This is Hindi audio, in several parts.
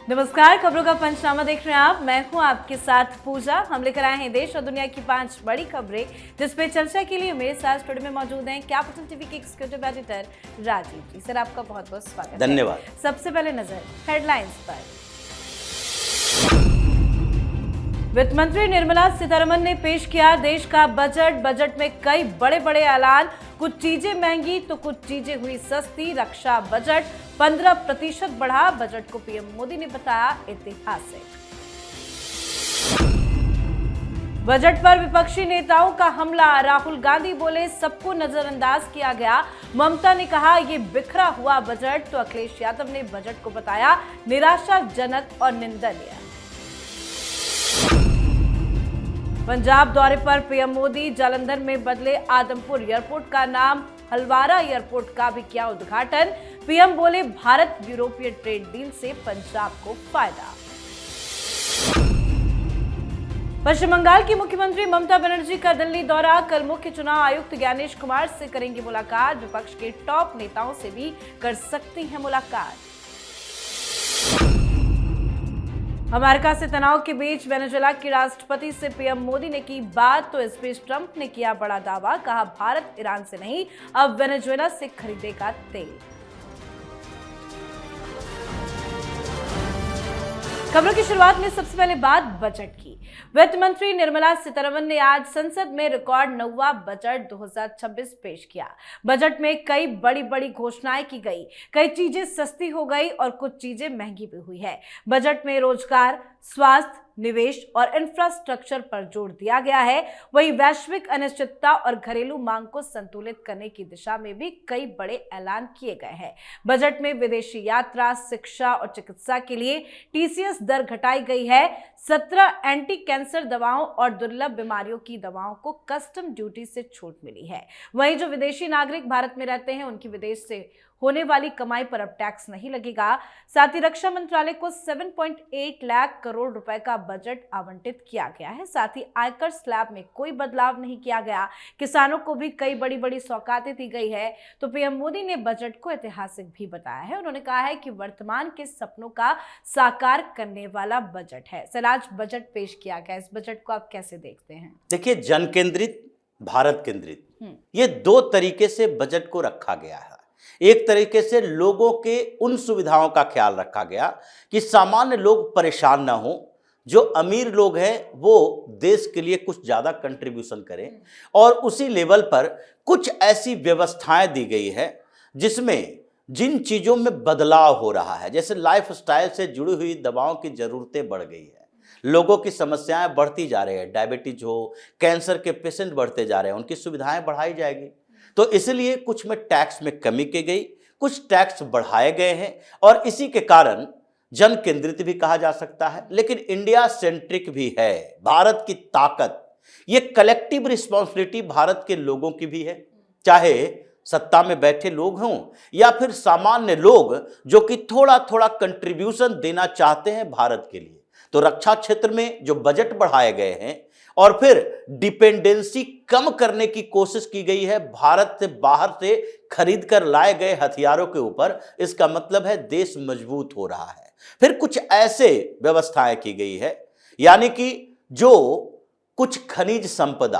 नमस्कार, खबरों का पंचनामा देख रहे हैं आप। मैं हूं आपके साथ पूजा। हम लेकर आए हैं देश और दुनिया की 5 बड़ी खबरें जिस पे चर्चा के लिए मेरे साथ स्टूडियो में मौजूद हैं कैपिटल टीवी के एग्जीक्यूटिव एडिटर राजीव जी। सर, आपका बहुत बहुत स्वागत है। धन्यवाद। सबसे पहले नजर हेडलाइंस पर। वित्त मंत्री निर्मला सीतारमण ने पेश किया देश का बजट में कई बड़े बड़े ऐलान। कुछ चीजें महंगी तो कुछ चीजें हुई सस्ती। रक्षा बजट 15% बढ़ा। बजट को पीएम मोदी ने बताया ऐतिहासिक। बजट पर विपक्षी नेताओं का हमला। राहुल गांधी बोले सबको नजरअंदाज किया गया। ममता ने कहा ये बिखरा हुआ बजट, तो अखिलेश यादव ने बजट को बताया निराशाजनक और निंदनीय। पंजाब दौरे पर पीएम मोदी जालंधर में बदले आदमपुर एयरपोर्ट का नाम। हलवारा एयरपोर्ट का भी किया उद्घाटन। पीएम बोले भारत यूरोपीय ट्रेड डील से पंजाब को फायदा। पश्चिम बंगाल की मुख्यमंत्री ममता बनर्जी का दिल्ली दौरा। कल मुख्य चुनाव आयुक्त ज्ञानेश कुमार से करेंगी मुलाकात। विपक्ष के टॉप नेताओं से भी कर सकती हैं मुलाकात। अमेरिका से तनाव के बीच वेनेजुएला के राष्ट्रपति से पीएम मोदी ने की बात, तो इस बीच ट्रंप ने किया बड़ा दावा। कहा भारत ईरान से नहीं, अब वेनेजुएला से खरीदेगा तेल। खबरों की शुरुआत में सबसे पहले बात बजट की। वित्त मंत्री निर्मला सीतारमण ने आज संसद में रिकॉर्ड 9वां बजट 2026 पेश किया। बजट में कई बड़ी बड़ी घोषणाएं की गई। कई चीजें सस्ती हो गई और कुछ चीजें महंगी भी हुई है। बजट में रोजगार, स्वास्थ्य, निवेश और इंफ्रास्ट्रक्चर पर जोर दिया गया है। वहीं वैश्विक अनिश्चितता और घरेलू मांग को संतुलित करने की दिशा में भी कई बड़े ऐलान किए गए हैं। बजट में विदेशी यात्रा, शिक्षा और चिकित्सा के लिए टीसीएस दर घटाई गई है। 17 एंटी कैंसर दवाओं और दुर्लभ बीमारियों की दवाओं को कस्टम ड्यूटी से छूट मिली है। वहीं जो विदेशी नागरिक भारत में रहते हैं उनकी विदेश से होने वाली कमाई पर अब टैक्स नहीं लगेगा। साथ ही रक्षा मंत्रालय को 7.8 लाख करोड़ रुपए का बजट आवंटित किया गया है। साथ ही आयकर स्लैब में कोई बदलाव नहीं किया गया। किसानों को भी कई बड़ी बड़ी सौगातें दी गई है। तो पीएम मोदी ने बजट को ऐतिहासिक भी बताया है। उन्होंने कहा है कि वर्तमान के सपनों का साकार करने वाला बजट है। सर, आज बजट पेश किया गया, इस बजट को आप कैसे देखते हैं? देखिए, जन केंद्रित, भारत केंद्रित, ये 2 तरीके से बजट को रखा गया है। एक तरीके से लोगों के उन सुविधाओं का ख्याल रखा गया कि सामान्य लोग परेशान ना हो। जो अमीर लोग हैं वो देश के लिए कुछ ज्यादा कंट्रीब्यूशन करें, और उसी लेवल पर कुछ ऐसी व्यवस्थाएं दी गई है जिसमें जिन चीजों में बदलाव हो रहा है, जैसे लाइफस्टाइल से जुड़ी हुई दवाओं की जरूरतें बढ़ गई है, लोगों की समस्याएं बढ़ती जा रही है, डायबिटीज हो, कैंसर के पेशेंट बढ़ते जा रहे हैं, उनकी सुविधाएं बढ़ाई जाएगी। तो इसलिए कुछ में टैक्स में कमी की गई, कुछ टैक्स बढ़ाए गए हैं, और इसी के कारण जन केंद्रित भी कहा जा सकता है, लेकिन इंडिया सेंट्रिक भी है। भारत की ताकत, ये कलेक्टिव रिस्पॉन्सिबिलिटी भारत के लोगों की भी है, चाहे सत्ता में बैठे लोग हों या फिर सामान्य लोग जो कि थोड़ा थोड़ा कंट्रीब्यूशन देना चाहते हैं भारत के लिए। तो रक्षा क्षेत्र में जो बजट बढ़ाए गए हैं और फिर डिपेंडेंसी कम करने की कोशिश की गई है भारत से बाहर से खरीद कर लाए गए हथियारों के ऊपर, इसका मतलब है देश मजबूत हो रहा है। फिर कुछ ऐसे व्यवस्थाएं की गई है, यानी कि जो कुछ खनिज संपदा,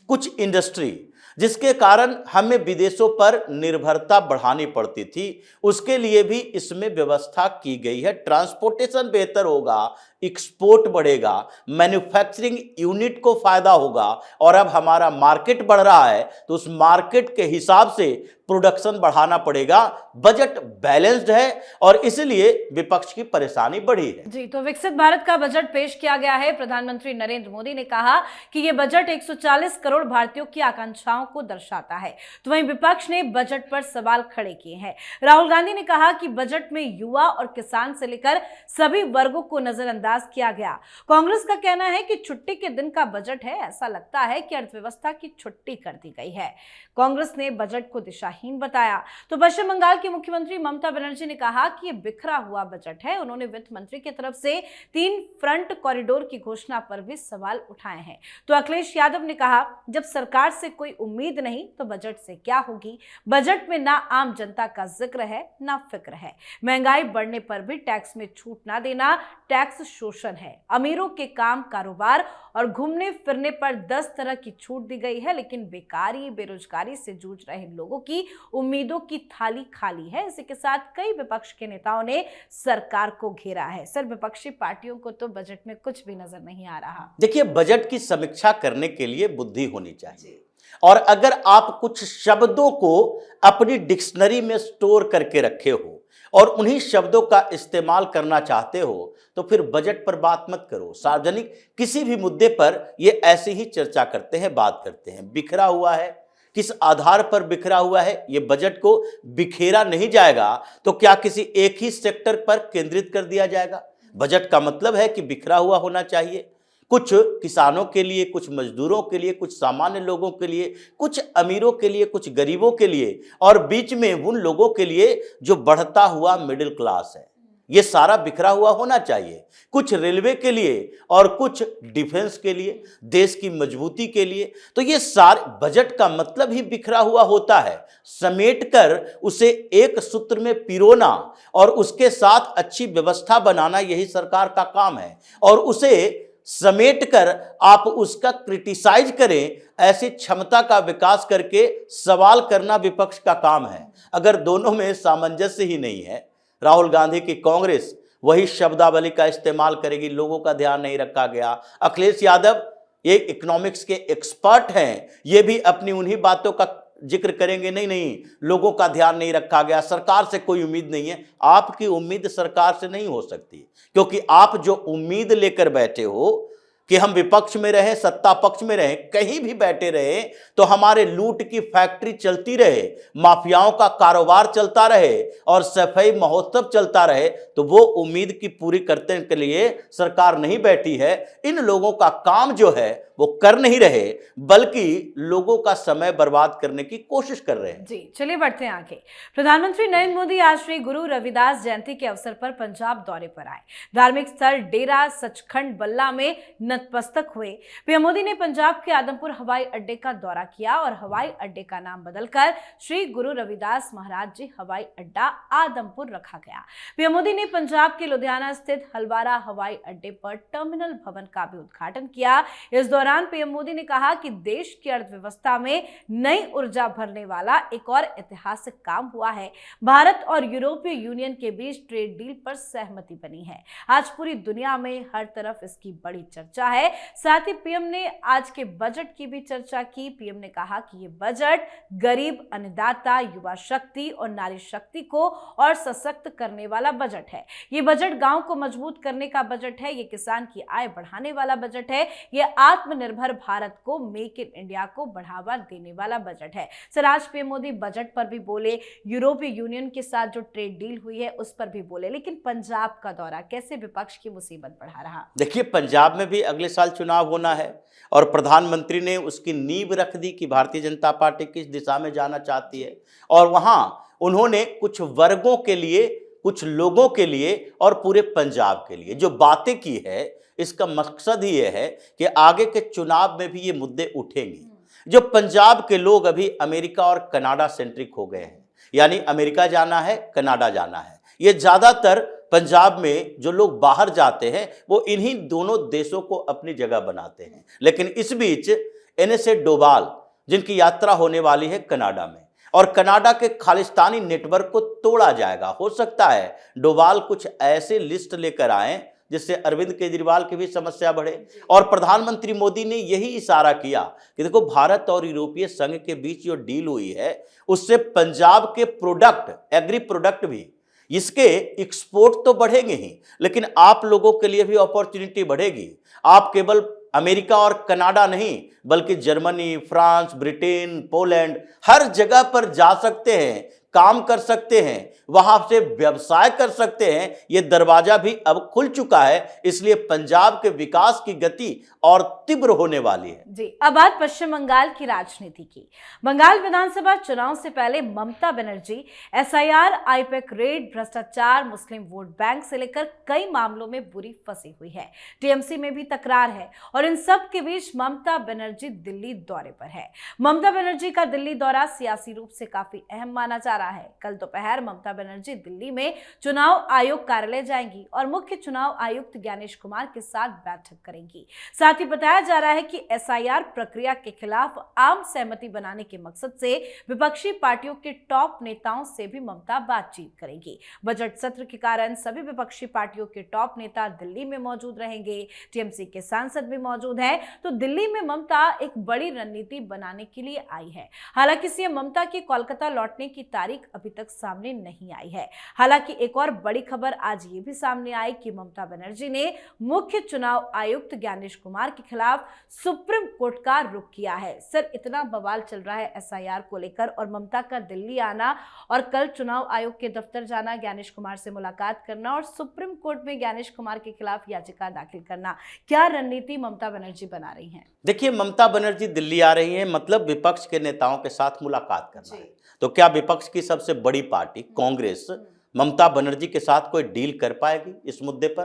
कुछ इंडस्ट्री, जिसके कारण हमें विदेशों पर निर्भरता बढ़ानी पड़ती थी, उसके लिए भी इसमें व्यवस्था की गई है। ट्रांसपोर्टेशन बेहतर होगा, एक्सपोर्ट बढ़ेगा, मैन्युफैक्चरिंग यूनिट को फायदा होगा, और अब हमारा मार्केट बढ़ रहा है तो उस मार्केट के हिसाब से प्रोडक्शन बढ़ाना पड़ेगा। बजट बैलेंस्ड है और इसलिए विपक्ष की परेशानी बढ़ी है। जी, तो विकसित भारत का बजट पेश किया गया है। प्रधानमंत्री नरेंद्र मोदी ने कहा कि यह बजट 140 करोड़ भारतीयों की आकांक्षाओं को दर्शाता है। तो वहीं विपक्ष ने बजट पर सवाल खड़े किए हैं। राहुल गांधी ने कहा कि बजट में युवा और किसान से लेकर सभी वर्गों को नजरअंदाज किया गया। कांग्रेस का कहना है कि छुट्टी के दिन का बजट है, ऐसा लगता है कि अर्थव्यवस्था की छुट्टी कर दी गई है। कांग्रेस ने बजट को दिशा दिशाहीन बताया। तो पश्चिम बंगाल की मुख्यमंत्री ममता बनर्जी ने कहा कि ये बिखरा हुआ बजट है। उन्होंने वित्त मंत्री की तरफ से 3 फ्रंट कॉरिडोर की घोषणा पर भी सवाल उठाए हैं। तो अखिलेश यादव ने कहा, जब सरकार से कोई उम्मीद नहीं तो बजट से क्या होगी। बजट में ना आम जनता का जिक्र है ना फिक्र है। महंगाई बढ़ने पर भी टैक्स में छूट ना देना टैक्स शोषण है। अमीरों के काम कारोबार और घूमने फिरने पर 10 तरह की छूट दी गई है, लेकिन बेकारी बेरोजगारी से जूझ रहे लोगों की उम्मीदों की थाली खाली है। इसी के साथ कई विपक्ष के नेताओं ने सरकार को घेरा है। सिर्फ विपक्षी पार्टियों को तो बजट में कुछ भी नजर नहीं आ रहा। देखिए, बजट की समीक्षा करने के लिए बुद्धि होनी चाहिए, और अगर आप कुछ शब्दों को अपनी डिक्शनरी में स्टोर करके रखे हो और उन्हीं शब्दों का इस्तेमाल करना चाहते हो तो फिर बजट पर बात मत करो। सार्वजनिक किसी भी मुद्दे पर ये ऐसी ही चर्चा करते हैं, बात करते हैं। बिखरा हुआ है, किस आधार पर बिखरा हुआ है? ये बजट को बिखेरा नहीं जाएगा तो क्या किसी एक ही सेक्टर पर केंद्रित कर दिया जाएगा? बजट का मतलब है कि बिखरा हुआ होना चाहिए। कुछ किसानों के लिए, कुछ मजदूरों के लिए, कुछ सामान्य लोगों के लिए, कुछ अमीरों के लिए, कुछ गरीबों के लिए, और बीच में उन लोगों के लिए जो बढ़ता हुआ मिडिल क्लास है। ये सारा बिखरा हुआ होना चाहिए। कुछ रेलवे के लिए और कुछ डिफेंस के लिए, देश की मजबूती के लिए। तो ये सारे बजट का मतलब ही बिखरा हुआ होता है। समेटकर उसे एक सूत्र में पिरोना और उसके साथ अच्छी व्यवस्था बनाना, यही सरकार का काम है। और उसे समेटकर आप उसका क्रिटिसाइज करें, ऐसी क्षमता का विकास करके सवाल करना विपक्ष का काम है। अगर दोनों में सामंजस्य ही नहीं है, राहुल गांधी की कांग्रेस वही शब्दावली का इस्तेमाल करेगी, लोगों का ध्यान नहीं रखा गया। अखिलेश यादव ये इकोनॉमिक्स के एक्सपर्ट हैं, ये भी अपनी उन्हीं बातों का जिक्र करेंगे, नहीं नहीं लोगों का ध्यान नहीं रखा गया, सरकार से कोई उम्मीद नहीं है। आपकी उम्मीद सरकार से नहीं हो सकती, क्योंकि आप जो उम्मीद लेकर बैठे हो कि हम विपक्ष में रहें, सत्ता पक्ष में रहें, कहीं भी बैठे रहे तो हमारे लूट की फैक्ट्री चलती रहे, माफियाओं का कारोबार चलता रहे और सफाई महोत्सव चलता रहे, तो वो उम्मीद की पूरी करने के लिए सरकार नहीं बैठी है। इन लोगों का काम जो है वो कर नहीं रहे, बल्कि लोगों का समय बर्बाद करने की कोशिश कर रहे हैं। जी, चलिए बढ़ते हैं आगे। प्रधानमंत्री नरेंद्र मोदी आज श्री गुरु रविदास जयंती के अवसर पर पंजाब दौरे पर आए। धार्मिक स्थल डेरा सचखंड बल्ला में नतमस्तक हुए। पीएम मोदी ने पंजाब के आदमपुर हवाई अड्डे का दौरा किया और हवाई अड्डे का नाम बदलकर श्री गुरु रविदास महाराज जी हवाई अड्डा आदमपुर रखा गया। पीएम मोदी ने पंजाब के लुधियाना स्थित हलवारा हवाई अड्डे पर टर्मिनल भवन का भी उद्घाटन किया। इस दौरान पीएम मोदी ने कहा कि देश की अर्थव्यवस्था में नई ऊर्जा भरने वाला एक और ऐतिहासिक काम हुआ है। भारत और यूरोपीय यूनियन के बीच ट्रेड डील पर सहमति बनी है। आज पूरी दुनिया में हर तरफ इसकी बड़ी चर्चा है। साथ ही पीएम ने आज के बजट की भी चर्चा की। पीएम ने कहा कि ये बजट गरीब, अन्नदाता, युवा शक्ति और नारी शक्ति को और सशक्त करने वाला बजट है। ये बजट गांव को मजबूत करने का बजट है। ये किसान की आय बढ़ाने वाला बजट है। ये आत्मनिर्भर भारत को, मेक इन इंडिया को बढ़ावा देने वाला बजट है। सर, आज पीएम मोदी बजट पर भी बोले, यूरोपीय यूनियन के साथ जो ट्रेड डील हुई है उस पर भी बोले, लेकिन पंजाब का दौरा कैसे विपक्ष की मुसीबत बढ़ा रहा? देखिए, पंजाब में भी अगले साल चुनाव होना है और प्रधानमंत्री ने उसकी नींव रख दी कि भारतीय जनता पार्टी किस दिशा में जाना चाहती है। और वहां उन्होंने कुछ वर्गों के लिए, कुछ लोगों के लिए और पूरे पंजाब के लिए जो बातें की है, इसका मकसद ही यह है कि आगे के चुनाव में भी ये मुद्दे उठेंगे। जो पंजाब के लोग अभी अमेरिका और कनाडा सेंट्रिक हो गए हैं, यानी अमेरिका जाना है, कनाडा जाना है। ये ज्यादातर पंजाब में जो लोग बाहर जाते हैं वो इन्हीं दोनों देशों को अपनी जगह बनाते हैं। लेकिन इस बीच NSA डोभाल, जिनकी यात्रा होने वाली है कनाडा में, और कनाडा के खालिस्तानी नेटवर्क को तोड़ा जाएगा। हो सकता है डोभाल कुछ ऐसे लिस्ट लेकर आए जिससे अरविंद केजरीवाल की भी समस्या बढ़े। और प्रधानमंत्री मोदी ने यही इशारा किया कि देखो, भारत और यूरोपीय संघ के बीच जो डील हुई है उससे पंजाब के प्रोडक्ट, एग्री प्रोडक्ट भी, इसके एक्सपोर्ट तो बढ़ेंगे ही, लेकिन आप लोगों के लिए भी अपॉर्चुनिटी बढ़ेगी। आप केवल अमेरिका और कनाडा नहीं, बल्कि जर्मनी, फ्रांस, ब्रिटेन, पोलैंड, हर जगह पर जा सकते हैं। काम कर सकते हैं, वहां से व्यवसाय कर सकते हैं, ये दरवाजा भी अब खुल चुका है। इसलिए पंजाब के विकास की गति और तीव्र होने वाली है। जी, अब बात पश्चिम बंगाल की राजनीति की। बंगाल विधानसभा चुनाव से पहले Mamata Banerjee SIR, IUPAC red, भ्रष्टाचार, मुस्लिम वोट बैंक से लेकर कई मामलों में बुरी फंसी हुई है। टीएमसी में भी तकरार है और इन सब के बीच ममता बनर्जी दिल्ली दौरे पर है। ममता बनर्जी का दिल्ली दौरा सियासी रूप से काफी अहम माना जा रहा है। कल दोपहर ममता बनर्जी दिल्ली में चुनाव आयोग कार्यालय जाएंगी और मुख्य चुनाव आयुक्त ज्ञानेश कुमार के साथ बैठक करेंगी। साथ ही बताया जा रहा है कि एसआईआर प्रक्रिया के खिलाफ आम सहमति बनाने के मकसद से विपक्षी पार्टियों के टॉप नेताओं से भी ममता बातचीत करेंगी। बजट सत्र के कारण सभी विपक्षी पार्टियों के टॉप नेता दिल्ली में मौजूद रहेंगे। टीएमसी के सांसद भी मौजूद हैं, तो दिल्ली में ममता एक बड़ी रणनीति बनाने के लिए आई है। हालांकि सीएम ममता की कोलकाता लौटने की तारीख अभी तक सामने नहीं आई है। हालांकि एक और बड़ी खबर आज ये भी सामने आई कि ममता बनर्जी ने मुख्य चुनाव आयुक्त ज्ञानेश कुमार के खिलाफ सुप्रीम कोर्ट का रुख किया है। सर, इतना बवाल चल रहा है एसआईआर को लेकर और ममता का दिल्ली आना और कल चुनाव आयोग के दफ्तर जाना, ज्ञानेश कुमार से मुलाकात करना और सुप्रीम कोर्ट में ज्ञानेश कुमार के खिलाफ याचिका दाखिल करना, क्या रणनीति ममता बनर्जी बना रही हैं? देखिए, ममता बनर्जी दिल्ली आ रही है, मतलब विपक्ष के नेताओं के साथ मुलाकात करना है। तो क्या विपक्ष की सबसे बड़ी पार्टी कांग्रेस ममता बनर्जी के साथ कोई डील कर पाएगी इस मुद्दे पर?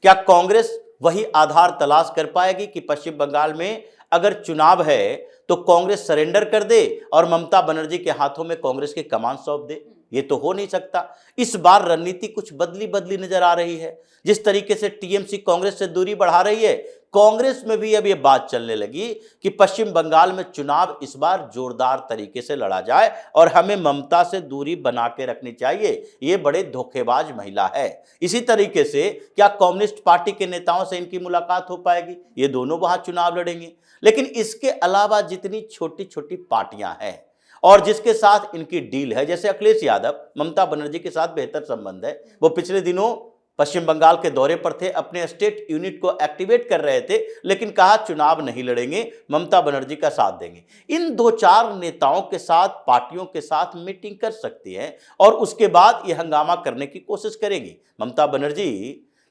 क्या कांग्रेस वही आधार तलाश कर पाएगी कि पश्चिम बंगाल में अगर चुनाव है तो कांग्रेस सरेंडर कर दे और ममता बनर्जी के हाथों में कांग्रेस की कमान सौंप दे? ये तो हो नहीं सकता। इस बार रणनीति कुछ बदली बदली नजर आ रही है। जिस तरीके से टीएमसी कांग्रेस से दूरी बढ़ा रही है, कांग्रेस में भी अब ये बात चलने लगी कि पश्चिम बंगाल में चुनाव इस बार जोरदार तरीके से लड़ा जाए और हमें ममता से दूरी बना के रखनी चाहिए। ये बड़े धोखेबाज महिला है। इसी तरीके से क्या कम्युनिस्ट पार्टी के नेताओं से इनकी मुलाकात हो पाएगी? ये दोनों वहां चुनाव लड़ेंगे। लेकिन इसके अलावा जितनी छोटी छोटी पार्टियां हैं और जिसके साथ इनकी डील है, जैसे अखिलेश यादव, ममता बनर्जी के साथ बेहतर संबंध है, वो पिछले दिनों पश्चिम बंगाल के दौरे पर थे, अपने स्टेट यूनिट को एक्टिवेट कर रहे थे, लेकिन कहा चुनाव नहीं लड़ेंगे, ममता बनर्जी का साथ देंगे। इन दो चार नेताओं के साथ, पार्टियों के साथ मीटिंग कर सकती है और उसके बाद ये हंगामा करने की कोशिश करेंगी। ममता बनर्जी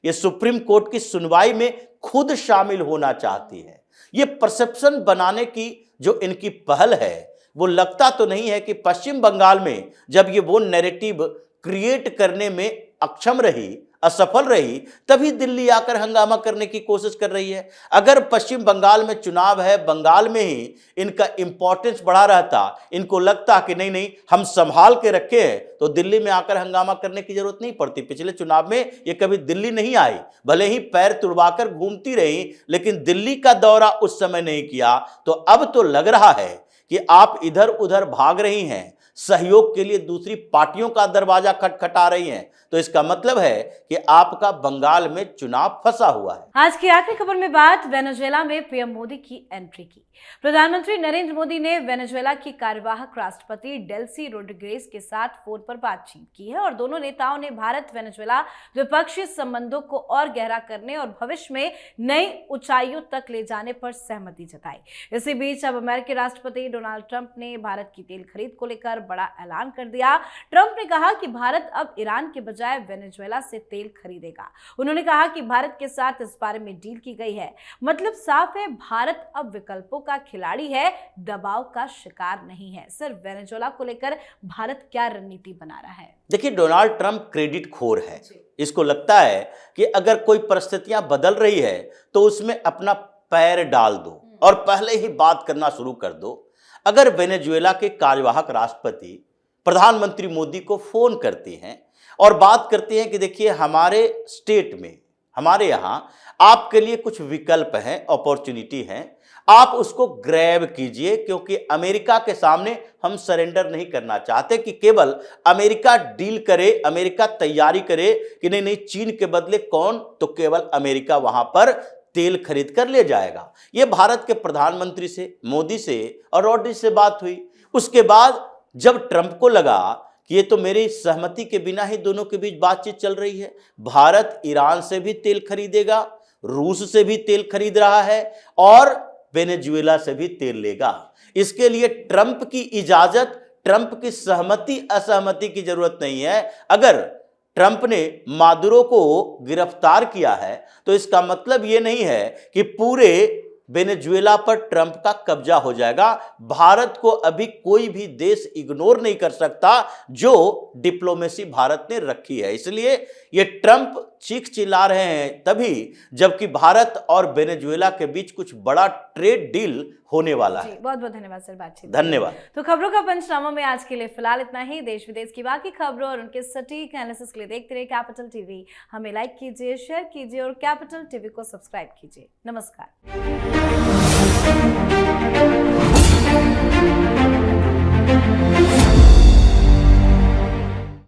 ये सुप्रीम कोर्ट की सुनवाई में खुद शामिल होना चाहती है। ये परसेप्शन बनाने की जो इनकी पहल है, वो लगता तो नहीं है कि पश्चिम बंगाल में जब ये वो नैरेटिव क्रिएट करने में अक्षम रही, असफल रही, तभी दिल्ली आकर हंगामा करने की कोशिश कर रही है। अगर पश्चिम बंगाल में चुनाव है, बंगाल में ही इनका इंपॉर्टेंस बढ़ा रहता, इनको लगता कि नहीं नहीं हम संभाल के रखे हैं, तो दिल्ली में आकर हंगामा करने की जरूरत नहीं पड़ती। पिछले चुनाव में ये कभी दिल्ली नहीं आई, भले ही पैर तुड़वाकर घूमती रही, लेकिन दिल्ली का दौरा उस समय नहीं किया। तो अब तो लग रहा है कि आप इधर उधर भाग रही हैं, सहयोग के लिए दूसरी पार्टियों का दरवाजा खटखटा रही हैं, तो इसका मतलब है कि आपका बंगाल में चुनाव फंसा हुआ है। आज की आखिरी खबर में बात वेनेजुएला में पीएम मोदी की एंट्री की। प्रधानमंत्री नरेंद्र मोदी ने वेनेजुएला की कार्यवाहक राष्ट्रपति डेल्सी रोड्रिगेज के साथ फोन पर बातचीत की है और दोनों नेताओं ने भारत वेनेजुएला द्विपक्षीय संबंधों को और गहरा करने और भविष्य में नई ऊंचाइयों तक ले जाने पर सहमति जताई। इसी बीच अब अमेरिकी राष्ट्रपति डोनाल्ड ट्रंप ने भारत की तेल खरीद को लेकर बड़ा ऐलान कर दिया। ट्रंप ने कहा कि भारत अब ईरान के बजाय वेनेजुएला से तेल खरीदेगा। उन्होंने कहा कि भारत के साथ इस बारे में डील की गई है। मतलब साफ है, भारत अब विकल्पों का खिलाड़ी है, दबाव का शिकार नहीं है। सर, वेनेजुएला को लेकर भारत क्या रणनीति बना रहा है? देखिए, डोनाल्ड ट्रंप क्रेडिट खोर है। इसको लगता है कि अगर कोई परिस्थितियां बदल रही है तो उसमें अपना पैर डाल दो और पहले ही बात करना शुरू कर दो। अगर वेनेजुएला के कार्यवाहक राष्ट्रपति प्रधानमंत्री मोदी को फोन करती हैं और बात करती हैं कि देखिए हमारे स्टेट में, हमारे यहाँ आपके लिए कुछ विकल्प हैं, अपॉर्चुनिटी हैं, आप उसको ग्रैब कीजिए, क्योंकि अमेरिका के सामने हम सरेंडर नहीं करना चाहते कि केवल अमेरिका डील करे, अमेरिका तैयारी करे कि नहीं नहीं चीन के बदले कौन, तो केवल अमेरिका वहां पर तेल खरीद कर ले जाएगा। ये भारत के प्रधानमंत्री से, मोदी से और रोड्रिगेज से बात हुई। उसके बाद जब ट्रंप को लगा कि ये तो मेरी सहमति के बिना ही दोनों के बीच बातचीत चल रही है, भारत ईरान से भी तेल खरीदेगा, रूस से भी तेल खरीद रहा है और वेनेजुएला से भी तेल लेगा, इसके लिए ट्रंप की इजाजत, ट्रंप की सहमति असहमति की जरूरत नहीं है। अगर ट्रंप ने मादुरो को गिरफ्तार किया है तो इसका मतलब यह नहीं है कि पूरे वेनेजुएला पर ट्रंप का कब्जा हो जाएगा। भारत को अभी कोई भी देश इग्नोर नहीं कर सकता जो डिप्लोमेसी भारत ने रखी है। इसलिए ये ट्रंप चीख चिल्ला रहे हैं तभी जबकि भारत और वेनेजुएला के बीच कुछ बड़ा ट्रेड डील होने वाला है। बहुत बहुत धन्यवाद सर बातचीत। धन्यवाद। तो खबरों का पंचनामा में आज के लिए फिलहाल इतना ही। देश विदेश की बाकी खबरों और उनके सटीक एनालिसिस के लिए देखते रहिए कैपिटल टीवी। हमें लाइक कीजिए, शेयर कीजिए और कैपिटल टीवी को सब्सक्राइब कीजिए। नमस्कार।